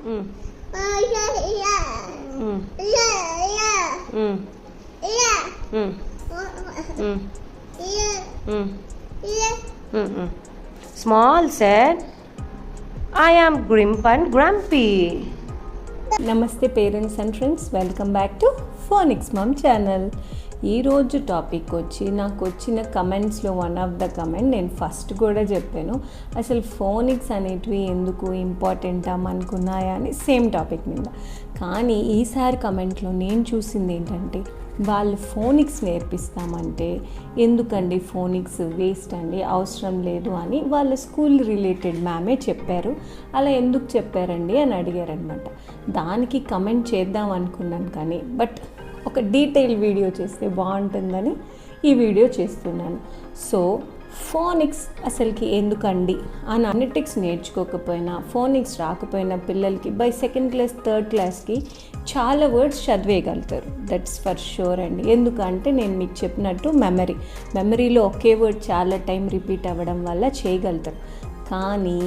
Mm. Small said, I am Grimp and Grumpy. నమస్తే parents and friends, welcome back to phonics mum channel. ఈరోజు topic వచ్చి నాకు వచ్చిన కమెంట్స్లో వన్ ఆఫ్ ద కమెంట్, నేను first కూడా చెప్పాను, అసలు ఫోనిక్స్ అనేటివి ఎందుకు ఇంపార్టెంటా మనకున్నాయా అని సేమ్ టాపిక్ మీద. కానీ ఈసారి కమెంట్లో నేను చూసింది ఏంటంటే, వాళ్ళు ఫోనిక్స్ నేర్పిస్తామంటే ఎందుకండి ఫోనిక్స్ వేస్ట్ అండి, అవసరం లేదు అని వాళ్ళ స్కూల్ రిలేటెడ్ మ్యామే చెప్పారు. అలా ఎందుకు చెప్పారండి అని అడిగారనమాట. దానికి కమెంట్ చేద్దాం అనుకున్నాను, కానీ బట్ ఒక డీటెయిల్ వీడియో చేస్తే బాగుంటుందని ఈ వీడియో చేస్తున్నాను. సో ఫోనిక్స్ అసలుకి ఎందుకండి అని అనెటిక్స్ నేర్చుకోకపోయినా, ఫోనిక్స్ రాకపోయినా పిల్లలకి బై సెకండ్ క్లాస్ థర్డ్ క్లాస్కి చాలా వర్డ్స్ చదివేయగలుగుతారు. దట్స్ ఫర్ షూర్ అండి. ఎందుకంటే నేను మీకు చెప్పినట్టు మెమరీలో ఒకే వర్డ్ చాలా టైం రిపీట్ అవ్వడం వల్ల చేయగలుగుతారు, కానీ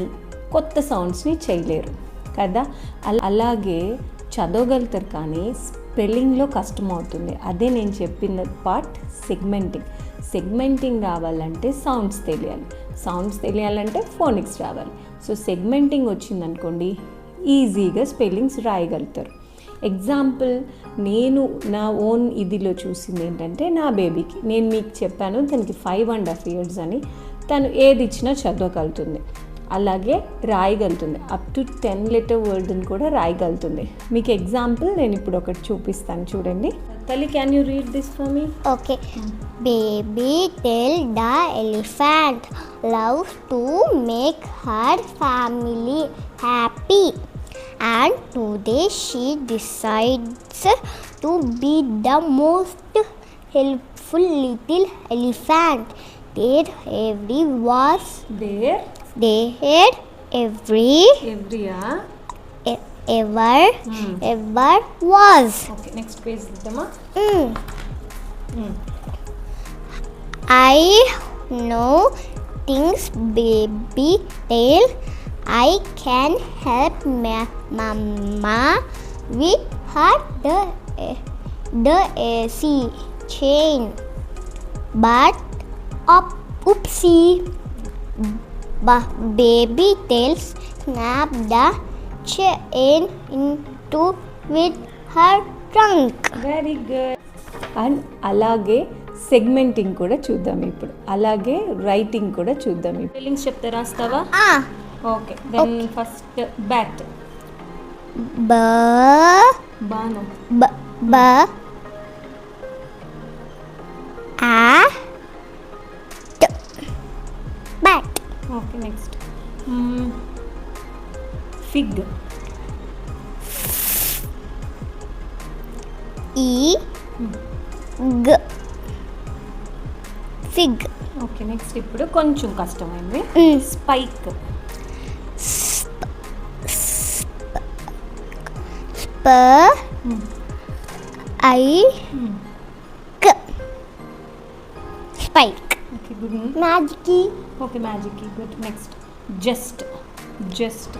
కొత్త సౌండ్స్ని చేయలేరు కదా. అలాగే చదవగలుగుతారు, కానీ స్పెల్లింగ్లో కష్టం అవుతుంది. అదే నేను చెప్పిన పార్ట్ సెగ్మెంటింగ్ రావాలంటే సౌండ్స్ తెలియాలంటే ఫోనిక్స్ రావాలి. సో సెగ్మెంటింగ్ వచ్చిందనుకోండి, ఈజీగా స్పెల్లింగ్స్ రాయగలుగుతారు. ఎగ్జాంపుల్, నేను నా ఓన్ ఇదిలో చూసింది ఏంటంటే, నా బేబీకి నేను మీకు చెప్పాను తనకి 5.5 years అని, తను ఏది ఇచ్చినా చదవగలుగుతుంది, అలాగే రాయగలుగుతుంది. అప్ టు 10 letter వర్డ్ని కూడా రాయగలుగుతుంది. మీకు ఎగ్జాంపుల్ నేను ఇప్పుడు ఒకటి చూపిస్తాను, చూడండి. తల్లి, can you read this for me? Okay. Baby tell the elephant loves to make her family happy and today she decides to be the most helpful little elephant there ever was. Ever was. Okay, next page Dama. I know things baby tell. I can help mama with her the AC chain, but oopsie, baby tells snap the chain into with her trunk. Very good. And అలాగే సెగ్మెంటింగ్ కూడా చూద్దాం ఇప్పుడు, అలాగే writing కూడా చూద్దాం. Spellings చెప్తే రాస్తావా? Okay, then first bat. బాను. Bat. Okay, next fig. Fig. Okay, next ఇప్పుడు కొంచెం కష్టమైంది, spike. Spike. Okay, good. Magicy. Okay, magicy. Good. Next, just. Just.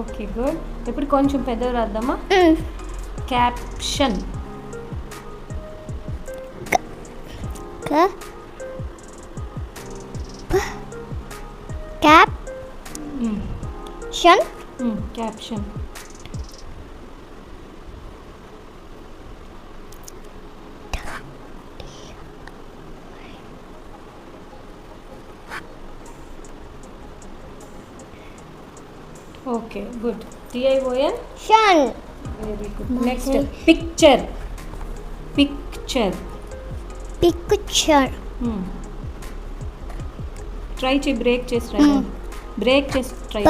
Okay, good. ఇప్పుడు కొంచెం పెద్దగా రాద్దామా? Caption. Caption. Okay, good. TION. Shun. Very good. Next, picture. Try to break chest right. Break chest try.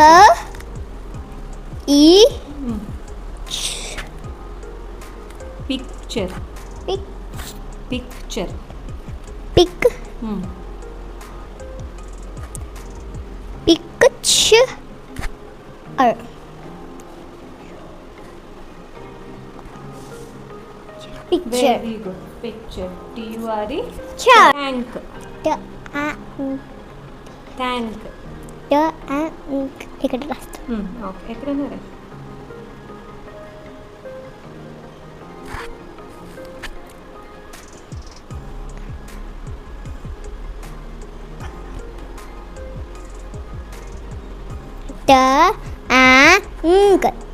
Picture. Picture. Picture. Picture. Very good. Picture. TURE. Chair. Tank. The tank. ఇక్కడ రాస్తా. Okay, ఎక్కడున్నారా?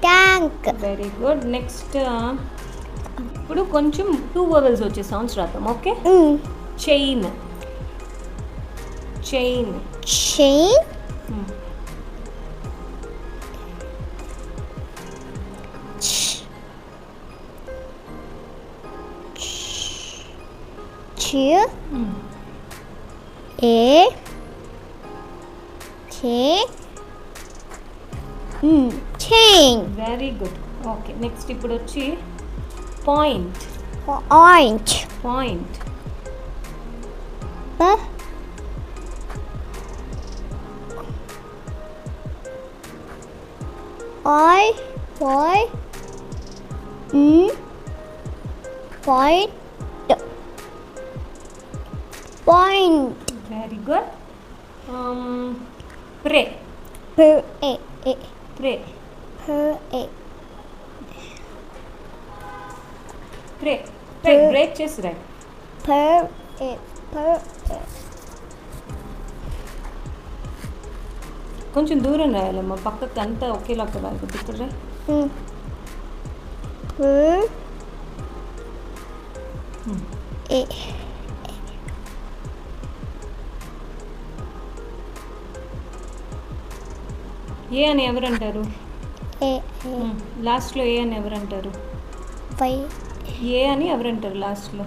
Tank. Very good. Next ఇప్పుడు కొంచెం 2 vowels వచ్చే sounds రాద్దాం. Okay. Chain. Chain. Chain. Chain. Very good. Okay, next ఇప్పుడు వచ్చి point. Orange. Point. Point. Very good. Pray. Pray. Pray. Pray. Break చేసి రాయి. కొంచెం దూరం రాయాలమ్మా, పక్కకి అంతా ఒకేలా రాయకూడదు. ఇక్కడ రాయి. ఏ అని ఎవరంటారు? లాస్ట్లో ఏ అని ఎవరంటారు? ఏ అని ఎవరంటారు లాస్ట్లో?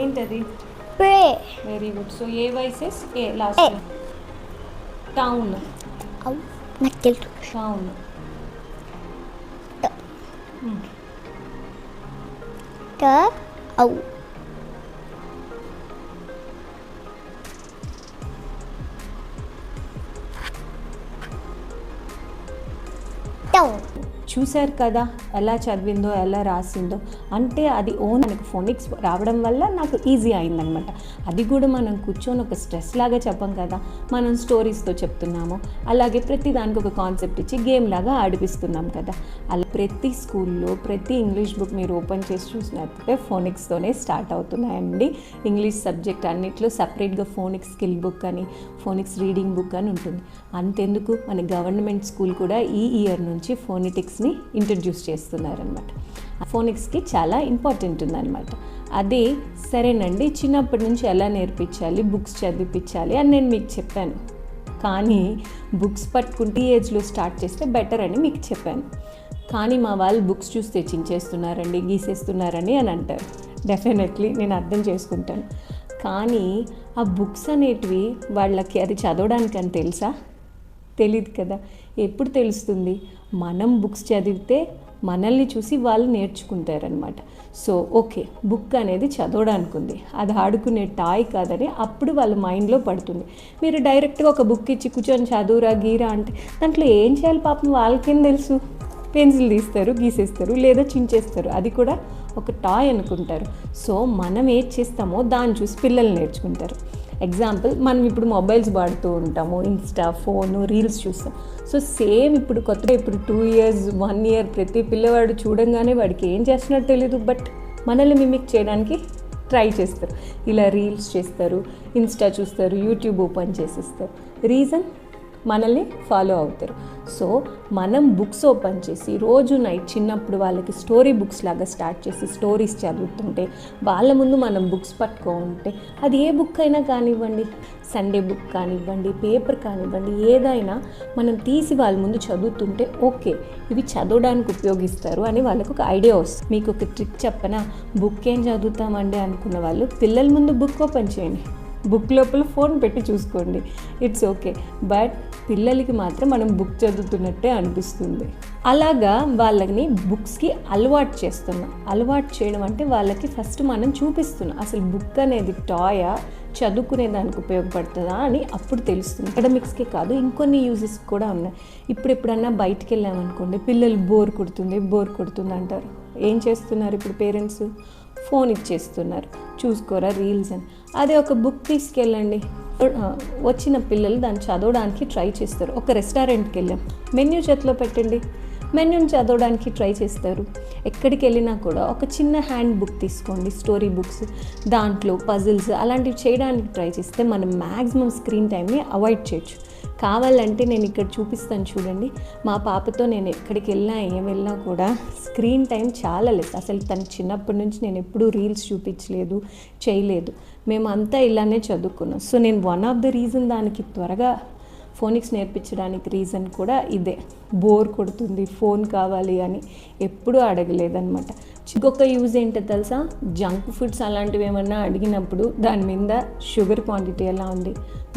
ఏంటది? Very good. సో ఏ వైసెస్ ఏ లాస్ట్లో. టౌన్. నాకు తెలుసు. టౌన్. చూశారు కదా ఎలా చదివిందో, ఎలా రాసిందో. అంటే అది ఓన్ మనకు ఫోనిక్స్ రావడం వల్ల నాకు ఈజీ అయిందనమాట. అది కూడా మనం కూర్చొని ఒక స్ట్రెస్ లాగా చెప్పం కదా, మనం స్టోరీస్తో చెప్తున్నాము. అలాగే ప్రతి దానికి ఒక కాన్సెప్ట్ ఇచ్చి గేమ్ లాగా ఆడిపిస్తున్నాం కదా. అలా ప్రతి స్కూల్లో ప్రతి ఇంగ్లీష్ బుక్ మీరు ఓపెన్ చేసి చూసినట్లయితే ఫోనిక్స్తోనే స్టార్ట్ అవుతున్నాయండి. ఇంగ్లీష్ సబ్జెక్ట్ అన్నిట్లో సపరేట్గా ఫోనిక్స్ స్కిల్ బుక్ అని, ఫోనిక్స్ రీడింగ్ బుక్ అని ఉంటుంది. అంతెందుకు, మన గవర్నమెంట్ స్కూల్ కూడా ఈ ఇయర్ నుంచి ఫోనిటిక్స్ని ఇంట్రడ్యూస్ చేస్తున్నారనమాట. ఫోనిక్స్కి చాలా ఇంపార్టెంట్ ఉందన్నమాట. అదే సరేనండి, చిన్నప్పటి నుంచి ఎలా నేర్పించాలి, బుక్స్ చదివిపించాలి అని నేను మీకు చెప్పాను. కానీ బుక్స్ పట్టుకుంటే ఈ ఏజ్లో స్టార్ట్ చేస్తే బెటర్ అని మీకు చెప్పాను. కానీ మా వాళ్ళు బుక్స్ చూస్తే చించేస్తున్నారండి, గీసేస్తున్నారని అని అంటారు. డెఫినెట్లీ నేను అర్థం చేసుకుంటాను. కానీ ఆ బుక్స్ అనేటివి వాళ్ళకి అది చదవడానికని తెలుసా? తెలియదు కదా. ఎప్పుడు తెలుస్తుంది? మనం బుక్స్ చదివితే మనల్ని చూసి వాళ్ళు నేర్చుకుంటారనమాట. సో ఓకే, బుక్ అనేది చదవడానికి ఉంది, అది ఆడుకునే టాయ్ కాదని అప్పుడు వాళ్ళ మైండ్లో పడుతుంది. మీరు డైరెక్ట్గా ఒక బుక్ ఇచ్చి కూర్చొని చదువురా గీరా అంటే దాంట్లో ఏం చేయాలి పాపం వాళ్ళకేం తెలుసు? పెన్సిల్ తీస్తారు, గీసేస్తారు, లేదా చించేస్తారు. అది కూడా ఒక టాయ్ అనుకుంటారు. సో మనం ఏది చేస్తామో దాన్ని చూసి పిల్లలు నేర్చుకుంటారు. ఎగ్జాంపుల్, మనం ఇప్పుడు మొబైల్స్ వాడుతూ ఉంటాము, ఇన్స్టా, ఫోను, రీల్స్ చూస్తాం. సో సేమ్ ఇప్పుడు కొత్తగా ఇప్పుడు 2 years 1 year ప్రతి పిల్లవాడు చూడంగానే వాడికి ఏం చేస్తున్నట్టు తెలీదు, బట్ మనల్ని మిమిక్ చేయడానికి ట్రై చేస్తారు. ఇలా రీల్స్ చేస్తారు, ఇన్స్టా చూస్తారు, యూట్యూబ్ ఓపెన్ చేసేస్తారు. రీజన్ మనల్ని ఫాలో అవుతారు. సో మనం బుక్స్ ఓపెన్ చేసి రోజు నైట్ చిన్నప్పుడు వాళ్ళకి స్టోరీ బుక్స్ లాగా స్టార్ట్ చేసి స్టోరీస్ చదువుతుంటే, వాళ్ళ ముందు మనం బుక్స్ పట్టుకుంటే, అది ఏ బుక్ అయినా కానివ్వండి, సండే బుక్ కానివ్వండి, పేపర్ కానివ్వండి, ఏదైనా మనం తీసి వాళ్ళ ముందు చదువుతుంటే ఓకే ఇవి చదవడానికి ఉపయోగిస్తారు అని వాళ్ళకు ఒక ఐడియా వస్తుంది. మీకు ఒక ట్రిక్ చెప్పనా? బుక్ ఏం చదువుతామండి అనుకున్న వాళ్ళు పిల్లల ముందు బుక్ ఓపెన్ చేయండి, బుక్ లోపల ఫోన్ పెట్టి చూసుకోండి, ఇట్స్ ఓకే. బట్ పిల్లలకి మాత్రం మనం బుక్ చదువుతున్నట్టే అనిపిస్తుంది. అలాగా వాళ్ళని బుక్స్కి అలవాటు చేస్తున్నాం. అలవాటు చేయడం అంటే వాళ్ళకి ఫస్ట్ మనం చూపిస్తున్నాం అసలు బుక్ అనేది టాయా చదువుకునే దానికి ఉపయోగపడుతుందా అని అప్పుడు తెలుస్తుంది. అకాడమిక్స్కే కాదు ఇంకొన్ని యూజెస్ కూడా ఉన్నాయి. ఇప్పుడు ఎప్పుడన్నా బయటికి వెళ్ళామనుకోండి, పిల్లలు బోర్ కొడుతుంది అంటారు. ఏం చేస్తున్నారు ఇప్పుడు పేరెంట్స్? ఫోన్ ఇచ్చేస్తున్నారు, చూసుకోరా రీల్స్ అని. అదే ఒక బుక్ తీసుకెళ్ళండి, వచ్చిన పిల్లలు దాన్ని చదవడానికి ట్రై చేస్తారు. ఒక రెస్టారెంట్కి వెళ్ళాం, మెన్యూ చేతిలో పెట్టండి, మెన్యూని చదవడానికి ట్రై చేస్తారు. ఎక్కడికి వెళ్ళినా కూడా ఒక చిన్న హ్యాండ్ బుక్ తీసుకోండి, స్టోరీ బుక్స్, దాంట్లో పజిల్స్ అలాంటివి చేయడానికి ట్రై చేస్తే మనం మ్యాక్సిమం స్క్రీన్ టైంని అవాయిడ్ చేయొచ్చు. కావాలంటే నేను ఇక్కడ చూపిస్తాను చూడండి. మా పాపతో నేను ఎక్కడికి వెళ్ళినా ఏం వెళ్ళినా కూడా స్క్రీన్ టైం చాలా లెస్. అసలు తను చిన్నప్పటి నుంచి నేను ఎప్పుడూ రీల్స్ చూపించలేదు, చేయలేదు. మేమంతా ఇలానే చదువుకున్నాం. సో నేను వన్ ఆఫ్ ద రీజన్ దానికి త్వరగా ఫోనిక్స్ నేర్పించడానికి రీజన్ కూడా ఇదే. బోర్ కొడుతుంది, ఫోన్ కావాలి అని ఎప్పుడూ అడగలేదన్నమాట. ఇంకొక యూజ్ ఏంటో తెలుసా? జంక్ ఫుడ్స్ అలాంటివి ఏమన్నా అడిగినప్పుడు దాని మీద షుగర్ క్వాంటిటీ ఎలా ఉంది,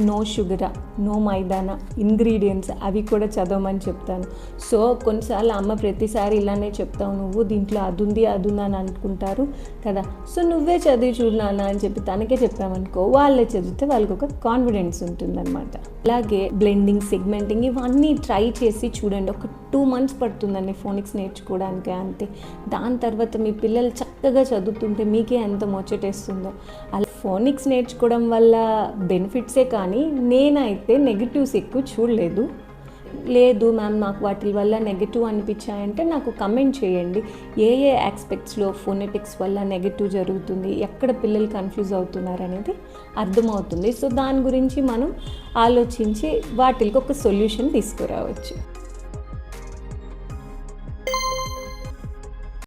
నో షుగరా, నో మైదానా, ఇంగ్రీడియంట్స్ అవి కూడా చదవమని చెప్తాను. సో కొన్నిసార్లు అమ్మ ప్రతిసారి ఇలానే చెప్తావు, నువ్వు దీంట్లో అది ఉంది అని అనుకుంటారు కదా. సో నువ్వే చదివి చూడు నాన్న అని చెప్పి తనకే చెప్పామనుకో, వాళ్ళే చదివితే వాళ్ళకి ఒక కాన్ఫిడెన్స్ ఉంటుందన్నమాట. అలాగే బ్లెండింగ్, సెగ్మెంటింగ్ ఇవన్నీ ట్రై చేసి చూడండి. ఒక 2 months పడుతుందండి ఫోనిక్స్ నేర్చుకోవడానికి, అంతే. దాని తర్వాత మీ పిల్లలు చక్కగా చదువుతుంటే మీకే ఎంత ముచ్చటేస్తుందో. అలా ఫోనిక్స్ నేర్చుకోవడం వల్ల బెనిఫిట్సే కానీ నేనైతే నెగిటివ్స్ ఎక్కువ చూడలేదు. లేదు మ్యామ్ నాకు వాటి వల్ల నెగిటివ్ అనిపించాయంటే నాకు కమెంట్ చేయండి. ఏ ఆస్పెక్ట్స్లో ఫోనెటిక్స్ వల్ల నెగిటివ్ జరుగుతుంది, ఎక్కడ పిల్లలు కన్ఫ్యూజ్ అవుతున్నారు అనేది అర్థమవుతుంది. సో దాని గురించి మనం ఆలోచించి వాటికి ఒక సొల్యూషన్ తీసుకురావచ్చు.